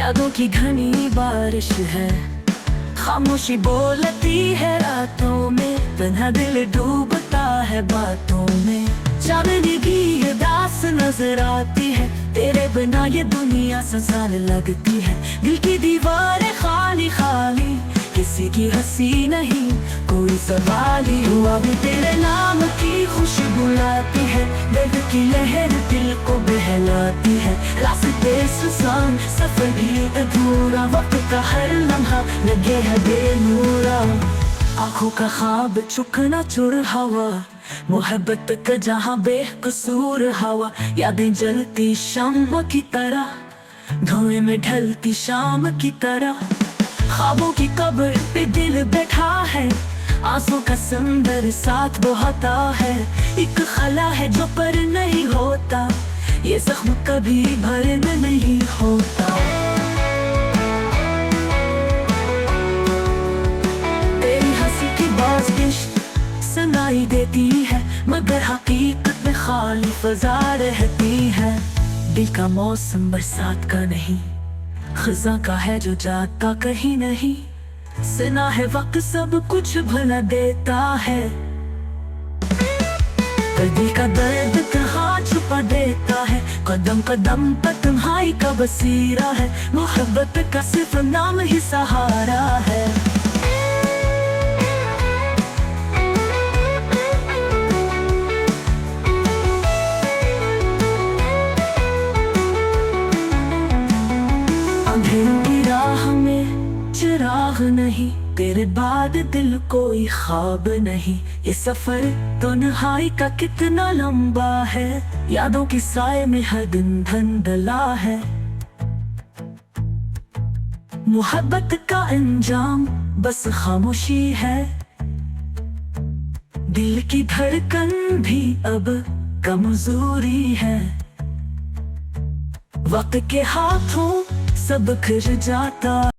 यादों की घनी बारिश है, खामोशी बोलती है रातों में, तन्हा दिल डूबता है बातों में। चांदनी भी उदास नजर आती है, तेरे बिना ये दुनिया संसार लगती है। दिल की दीवारें खाली खाली, किसी की हंसी नहीं, कोई सवाल ही हुआ भी तेरे नाम की खुशबू लाती है। दर्द की लहर दिल को बहलाती है, रास्ते सुनसान सफर भी अधूरा, वक्त का हर लम्हा लगे है बेनूरा। आँखों का ख्वाब चुकना चुर हवा, मोहब्बत का जहाँ बेकसूर हवा। यादें जलती शाम की तरह, धुएं में ढलती शाम की तरह। ख्वाबों की कब्र पे दिल बैठा है, आंसू का सुंदर साथ बहाता है। एक खला है जो पर नहीं होता, ये जख्म कभी भरना नहीं होता। तेरी हंसी की बाज़िश सुनाई देती है, मगर हकीकत में खाली फजा रहती है। दिल का मौसम बरसात का नहीं, खज़ा का है जो जाता कहीं नहीं। सुना है वक्त सब कुछ भुला देता है, दिल का दर्द कहाँ छुपा देता है। कदम कदम पर तुम्हारी का बसीरा है, मोहब्बत का सिर्फ नाम ही सहारा है। अंधेरों की राह में चिराग नहीं, तेरे बाद दिल कोई ख्वाब नहीं। ये सफर तन्हाई का कितना लंबा है, यादों की साए में हर दिन धुंधला है। मोहब्बत का अंजाम बस खामोशी है, दिल की धड़कन भी अब कमजोरी है। वक्त के हाथों सब खिल जाता